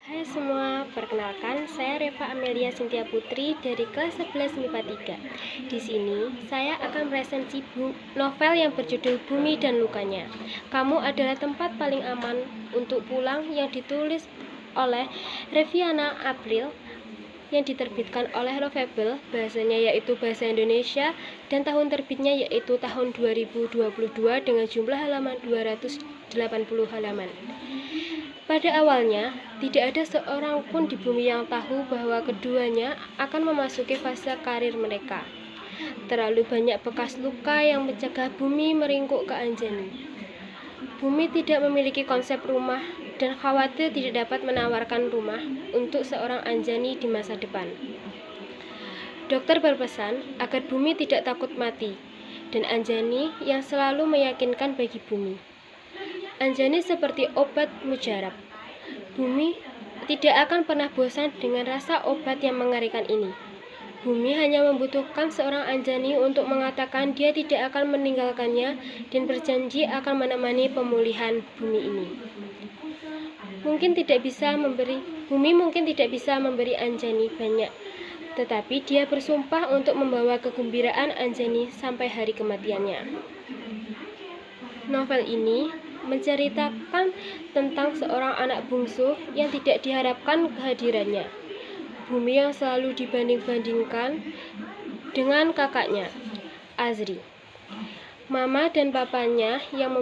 Hai semua, perkenalkan saya Reva Amelia Cynthia Putri dari kelas 11 MIPA 3. Di sini saya akan meresensi novel yang berjudul Bumi dan Lukanya. Kamu adalah tempat paling aman untuk pulang yang ditulis oleh Reviana April yang diterbitkan oleh Lovable, bahasanya yaitu bahasa Indonesia, dan tahun terbitnya yaitu tahun 2022 dengan jumlah halaman 280 halaman. Pada awalnya, tidak ada seorang pun di bumi yang tahu bahwa keduanya akan memasuki fase karir mereka. Terlalu banyak bekas luka yang mencegah Bumi meringkuk ke Anjani. Bumi tidak memiliki konsep rumah dan khawatir tidak dapat menawarkan rumah untuk seorang Anjani di masa depan. Dokter berpesan agar Bumi tidak takut mati, dan Anjani yang selalu meyakinkan bagi Bumi. Anjani seperti obat mujarab. Bumi tidak akan pernah bosan dengan rasa obat yang mengerikan ini. Bumi hanya membutuhkan seorang Anjani untuk mengatakan dia tidak akan meninggalkannya dan berjanji akan menemani pemulihan bumi ini. Bumi mungkin tidak bisa memberi Anjani banyak, tetapi dia bersumpah untuk membawa kegembiraan Anjani sampai hari kematiannya. Novel ini menceritakan tentang seorang anak bungsu yang tidak diharapkan kehadirannya. Bumi yang selalu dibanding-bandingkan dengan kakaknya, Azri. Mama dan papanya yang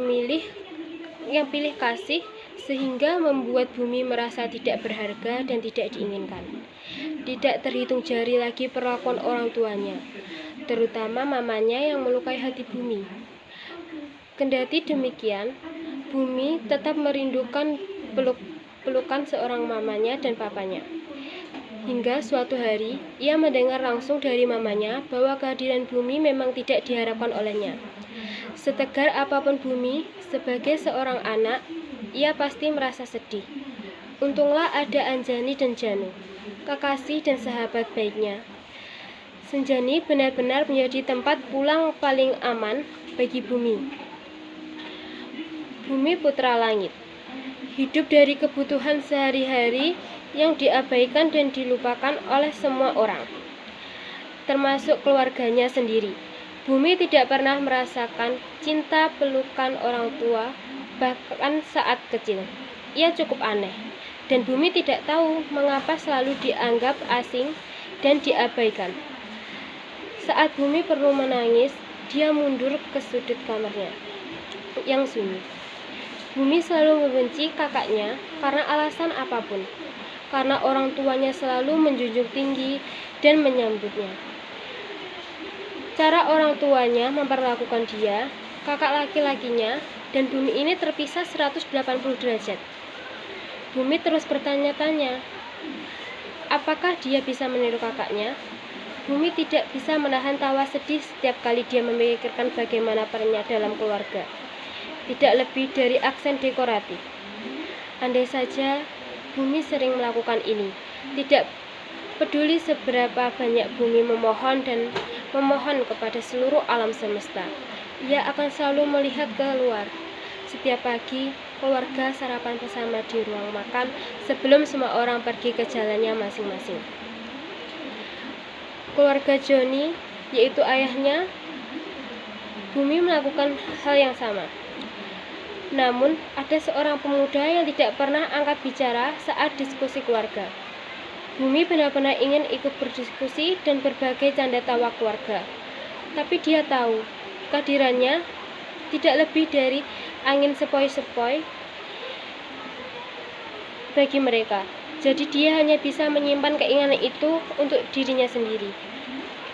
pilih kasih sehingga membuat Bumi merasa tidak berharga dan tidak diinginkan. Tidak terhitung jari lagi perlakuan orang tuanya, terutama mamanya yang melukai hati Bumi. Kendati demikian, Bumi tetap merindukan pelukan seorang mamanya dan papanya. Hingga suatu hari, ia mendengar langsung dari mamanya bahwa kehadiran Bumi memang tidak diharapkan olehnya. Setegar apapun Bumi, sebagai seorang anak, ia pasti merasa sedih. Untunglah ada Anjani dan Janu, kekasih dan sahabat baiknya. Senjani benar-benar menjadi tempat pulang paling aman bagi Bumi. Bumi putra langit, hidup dari kebutuhan sehari-hari yang diabaikan dan dilupakan oleh semua orang, termasuk keluarganya sendiri. Bumi tidak pernah merasakan cinta pelukan orang tua, bahkan saat kecil. Ia cukup aneh, dan Bumi tidak tahu mengapa selalu dianggap asing dan diabaikan. Saat Bumi perlu menangis, dia mundur ke sudut kamarnya yang sunyi. Bumi selalu membenci kakaknya karena alasan apapun, karena orang tuanya selalu menjunjung tinggi dan menyambutnya. Cara orang tuanya memperlakukan dia, kakak laki-lakinya, dan Bumi ini terpisah 180 derajat. Bumi terus bertanya-tanya, apakah dia bisa meniru kakaknya? Bumi tidak bisa menahan tawa sedih setiap kali dia memikirkan bagaimana perannya dalam keluarga. Tidak lebih dari aksen dekoratif. Andai saja Bumi sering melakukan ini, tidak peduli seberapa banyak Bumi memohon kepada seluruh alam semesta, ia akan selalu melihat keluar. Setiap pagi, keluarga sarapan bersama di ruang makan sebelum semua orang pergi ke jalannya masing-masing. Keluarga Johnny, yaitu ayahnya, Bumi melakukan hal yang sama. Namun, ada seorang pemuda yang tidak pernah angkat bicara saat diskusi keluarga. Bumi benar-benar ingin ikut berdiskusi dan berbagai canda tawa keluarga. Tapi dia tahu, kehadirannya tidak lebih dari angin sepoi-sepoi bagi mereka. Jadi dia hanya bisa menyimpan keinginan itu untuk dirinya sendiri.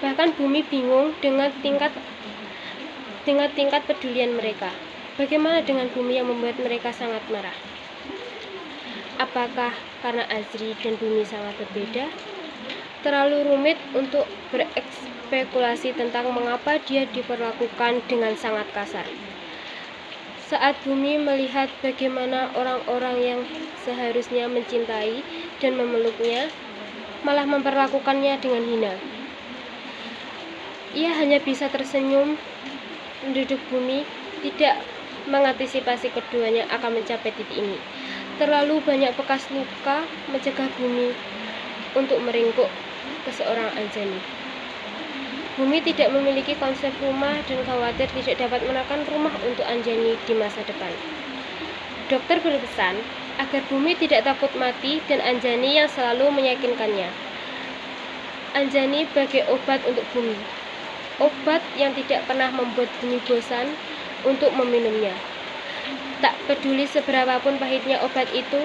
Bahkan Bumi bingung dengan tingkat pedulian mereka. Bagaimana dengan Bumi yang membuat mereka sangat marah? Apakah karena Azri dan Bumi sangat berbeda? Terlalu rumit untuk berespekulasi tentang mengapa dia diperlakukan dengan sangat kasar. Saat Bumi melihat bagaimana orang-orang yang seharusnya mencintai dan memeluknya malah memperlakukannya dengan hina, ia hanya bisa tersenyum, menduduk Bumi, tidak mengantisipasi keduanya akan mencapai titik ini. Terlalu banyak bekas luka mencegah Bumi untuk meringkuk ke seorang Anjani. Bumi tidak memiliki konsep rumah dan khawatir tidak dapat menekan rumah untuk Anjani di masa depan. Dokter berpesan agar Bumi tidak takut mati dan Anjani yang selalu meyakinkannya. Anjani bagai obat untuk Bumi, obat yang tidak pernah membuat Bumi bosan untuk meminumnya. Tak peduli seberapapun pahitnya obat itu,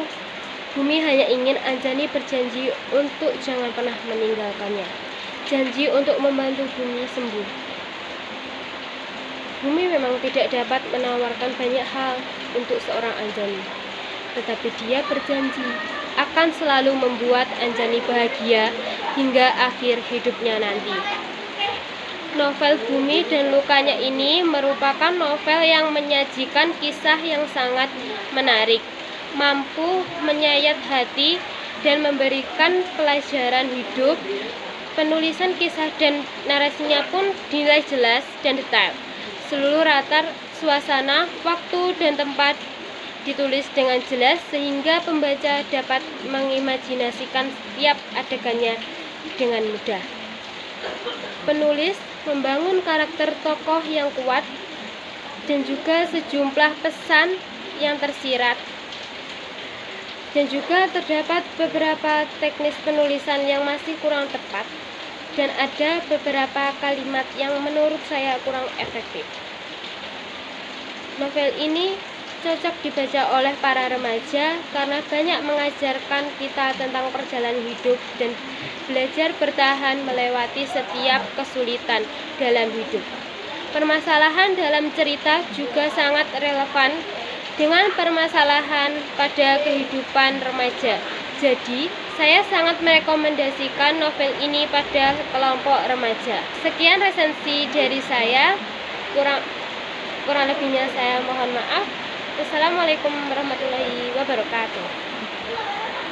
Bumi hanya ingin Anjani berjanji untuk jangan pernah meninggalkannya. Janji untuk membantu Bumi sembuh. Bumi memang tidak dapat menawarkan banyak hal untuk seorang Anjani, tetapi dia berjanji akan selalu membuat Anjani bahagia hingga akhir hidupnya nanti. Novel Bumi dan Lukanya ini merupakan novel yang menyajikan kisah yang sangat menarik, mampu menyayat hati dan memberikan pelajaran hidup. Penulisan kisah dan narasinya pun dinilai jelas dan detail. Seluruh latar, suasana, waktu, dan tempat ditulis dengan jelas sehingga pembaca dapat mengimajinasikan setiap adegannya dengan mudah. Penulis membangun karakter tokoh yang kuat dan juga sejumlah pesan yang tersirat. Dan juga terdapat beberapa teknis penulisan yang masih kurang tepat dan ada beberapa kalimat yang menurut saya kurang efektif. Novel ini cocok dibaca oleh para remaja karena banyak mengajarkan kita tentang perjalanan hidup dan belajar bertahan melewati setiap kesulitan dalam hidup. Permasalahan dalam cerita juga sangat relevan dengan permasalahan pada kehidupan remaja. Jadi, saya sangat merekomendasikan novel ini pada kelompok remaja. Sekian resensi dari saya. Kurang lebihnya saya mohon maaf. Wassalamualaikum warahmatullahi wabarakatuh.